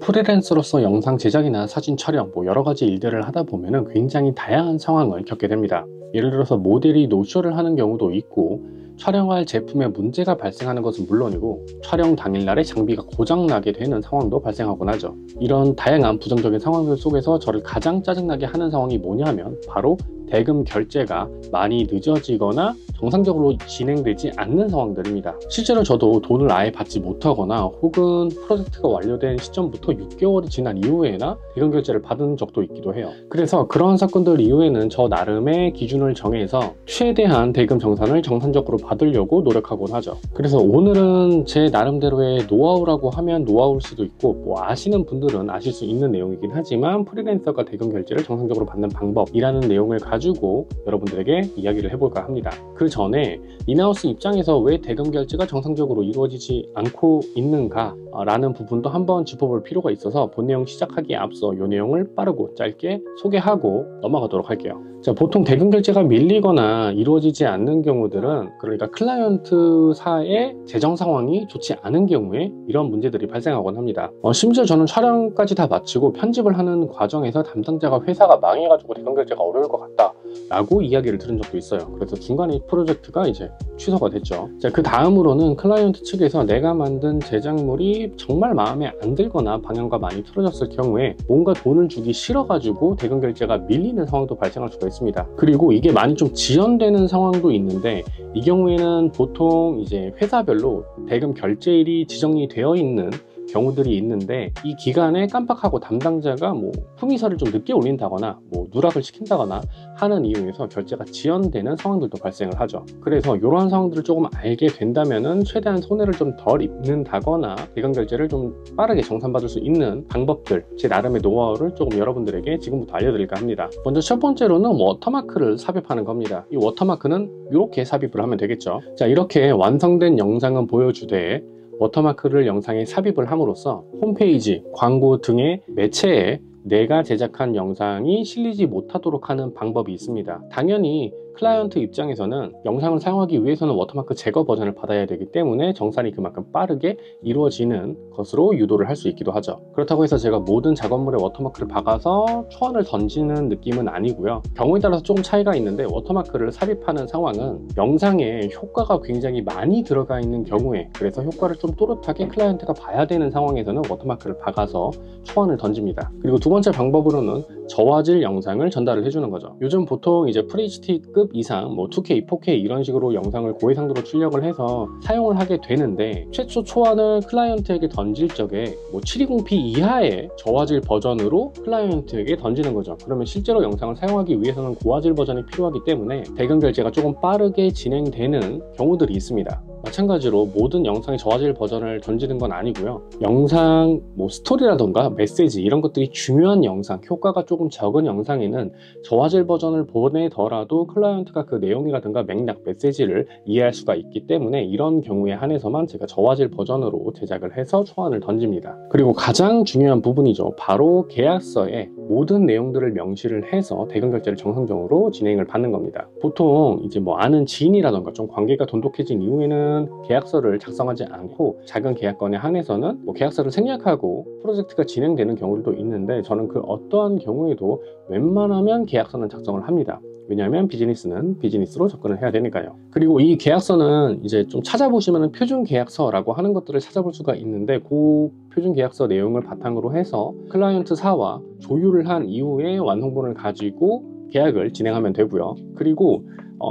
프리랜서로서 영상 제작이나 사진 촬영, 여러 가지 일들을 하다 보면은 굉장히 다양한 상황을 겪게 됩니다. 예를 들어서 모델이 노쇼를 하는 경우도 있고, 촬영할 제품에 문제가 발생하는 것은 물론이고 촬영 당일날에 장비가 고장나게 되는 상황도 발생하곤 하죠. 이런 다양한 부정적인 상황들 속에서 저를 가장 짜증나게 하는 상황이 뭐냐면 바로 대금 결제가 많이 늦어지거나 정상적으로 진행되지 않는 상황들입니다. 실제로 저도 돈을 아예 받지 못하거나 혹은 프로젝트가 완료된 시점부터 6개월이 지난 이후에나 대금 결제를 받은 적도 있기도 해요. 그래서 그런 사건들 이후에는 저 나름의 기준을 정해서 최대한 대금 정산을 정상적으로 받으려고 노력하곤 하죠. 그래서 오늘은 제 나름대로의 노하우라고 하면 노하우일 수도 있고, 아시는 분들은 아실 수 있는 내용이긴 하지만 프리랜서가 대금 결제를 정상적으로 받는 방법이라는 내용을 가지고 여러분들에게 이야기를 해볼까 합니다. 그 전에 인하우스 입장에서 왜 대금 결제가 정상적으로 이루어지지 않고 있는가 라는 부분도 한번 짚어볼 필요가 있어서 본 내용 시작하기에 앞서 이 내용을 빠르고 짧게 소개하고 넘어가도록 할게요. 자, 보통 대금 결제가 밀리거나 이루어지지 않는 경우들은, 그러니까 클라이언트사의 재정 상황이 좋지 않은 경우에 이런 문제들이 발생하곤 합니다. 심지어 저는 촬영까지 다 마치고 편집을 하는 과정에서 담당자가 회사가 망해가지고 대금 결제가 어려울 것 같다 라고 이야기를 들은 적도 있어요. 그래서 중간에 이 프로젝트가 이제 취소가 됐죠. 자, 그 다음으로는 클라이언트 측에서 내가 만든 제작물이 정말 마음에 안 들거나 방향과 많이 틀어졌을 경우에 뭔가 돈을 주기 싫어가지고 대금 결제가 밀리는 상황도 발생할 수가 있습니다. 그리고 이게 많이 좀 지연되는 상황도 있는데, 이 경우에는 보통 이제 회사별로 대금 결제일이 지정이 되어 있는 경우들이 있는데, 이 기간에 깜빡하고 담당자가 품위서를 좀 늦게 올린다거나 누락을 시킨다거나 하는 이유에서 결제가 지연되는 상황들도 발생을 하죠. 그래서 이러한 상황들을 조금 알게 된다면은 최대한 손해를 좀 덜 입는다거나 대금 결제를 좀 빠르게 정산받을 수 있는 방법들, 제 나름의 노하우를 조금 여러분들에게 지금부터 알려드릴까 합니다. 먼저 첫 번째로는 워터마크를 삽입하는 겁니다. 이 워터마크는 이렇게 삽입을 하면 되겠죠. 자, 이렇게 완성된 영상은 보여주되 워터마크를 영상에 삽입을 함으로써 홈페이지, 광고 등의 매체에 내가 제작한 영상이 실리지 못하도록 하는 방법이 있습니다. 당연히 클라이언트 입장에서는 영상을 사용하기 위해서는 워터마크 제거 버전을 받아야 되기 때문에 정산이 그만큼 빠르게 이루어지는 것으로 유도를 할 수 있기도 하죠. 그렇다고 해서 제가 모든 작업물에 워터마크를 박아서 초안을 던지는 느낌은 아니고요. 경우에 따라서 조금 차이가 있는데, 워터마크를 삽입하는 상황은 영상에 효과가 굉장히 많이 들어가 있는 경우에, 그래서 효과를 좀 또렷하게 클라이언트가 봐야 되는 상황에서는 워터마크를 박아서 초안을 던집니다. 그리고 두 번째 방법으로는 저화질 영상을 전달을 해주는 거죠. 요즘 보통 이제 FHD급 이상 2K, 4K 이런 식으로 영상을 고해상도로 출력을 해서 사용을 하게 되는데, 최초 초안을 클라이언트에게 던질 적에 720p 이하의 저화질 버전으로 클라이언트에게 던지는 거죠. 그러면 실제로 영상을 사용하기 위해서는 고화질 버전이 필요하기 때문에 대금 결제가 조금 빠르게 진행되는 경우들이 있습니다. 마찬가지로 모든 영상의 저화질 버전을 던지는 건 아니고요. 영상 스토리라던가 메시지 이런 것들이 중요한 영상, 효과가 조금 적은 영상에는 저화질 버전을 보내더라도 클라이언트가 그 내용이라든가 맥락, 메시지를 이해할 수가 있기 때문에 이런 경우에 한해서만 제가 저화질 버전으로 제작을 해서 초안을 던집니다. 그리고 가장 중요한 부분이죠. 바로 계약서에 모든 내용들을 명시를 해서 대금 결제를 정상적으로 진행을 받는 겁니다. 보통 이제 아는 지인이라던가 좀 관계가 돈독해진 이후에는 계약서를 작성하지 않고 작은 계약건에 한해서는 계약서를 생략하고 프로젝트가 진행되는 경우도 있는데, 저는 그 어떠한 경우에도 웬만하면 계약서는 작성을 합니다. 왜냐하면 비즈니스는 비즈니스로 접근을 해야 되니까요. 그리고 이 계약서는 이제 좀 찾아보시면 표준 계약서라고 하는 것들을 찾아볼 수가 있는데, 그 표준 계약서 내용을 바탕으로 해서 클라이언트 사와 조율을 한 이후에 완성본을 가지고 계약을 진행하면 되고요. 그리고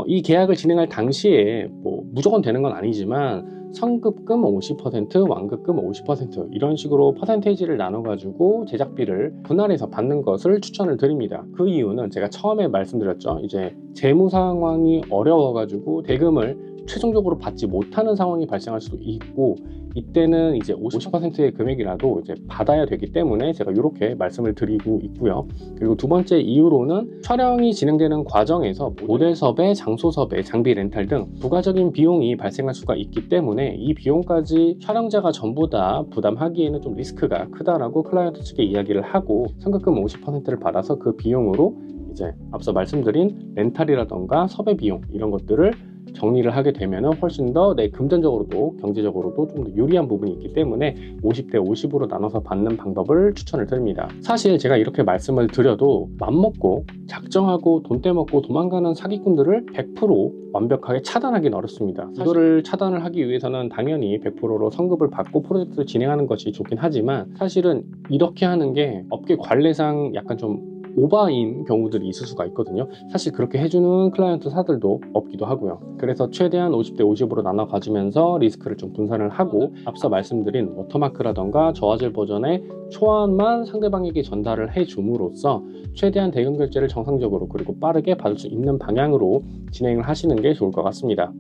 이 계약을 진행할 당시에 무조건 되는 건 아니지만 선급금 50%, 완급금 50% 이런 식으로 퍼센테이지를 나눠가지고 제작비를 분할해서 받는 것을 추천을 드립니다. 그 이유는 제가 처음에 말씀드렸죠. 이제 재무 상황이 어려워가지고 대금을 최종적으로 받지 못하는 상황이 발생할 수도 있고, 이때는 이제 50%의 금액이라도 이제 받아야 되기 때문에 제가 이렇게 말씀을 드리고 있고요. 그리고 두 번째 이유로는 촬영이 진행되는 과정에서 모델 섭외, 장소 섭외, 장비 렌탈 등 부가적인 비용이 발생할 수가 있기 때문에 이 비용까지 촬영자가 전부 다 부담하기에는 좀 리스크가 크다라고 클라이언트 측에 이야기를 하고, 선급금 50%를 받아서 그 비용으로 이제 앞서 말씀드린 렌탈이라던가 섭외 비용 이런 것들을 정리를 하게 되면 훨씬 더 내 금전적으로도 경제적으로도 좀 더 유리한 부분이 있기 때문에 50대 50으로 나눠서 받는 방법을 추천을 드립니다. 사실 제가 이렇게 말씀을 드려도 맘먹고 작정하고 돈 떼먹고 도망가는 사기꾼들을 100% 완벽하게 차단하기는 어렵습니다. 이거를 차단을 하기 위해서는 당연히 100%로 성급을 받고 프로젝트를 진행하는 것이 좋긴 하지만, 사실은 이렇게 하는 게 업계 관례상 약간 좀 오바인 경우들이 있을 수가 있거든요. 사실 그렇게 해주는 클라이언트 사들도 없기도 하고요. 그래서 최대한 50대 50으로 나눠 가지면서 리스크를 좀 분산을 하고, 앞서 말씀드린 워터마크라던가 저화질 버전의 초안만 상대방에게 전달을 해줌으로써 최대한 대금 결제를 정상적으로 그리고 빠르게 받을 수 있는 방향으로 진행을 하시는 게 좋을 것 같습니다.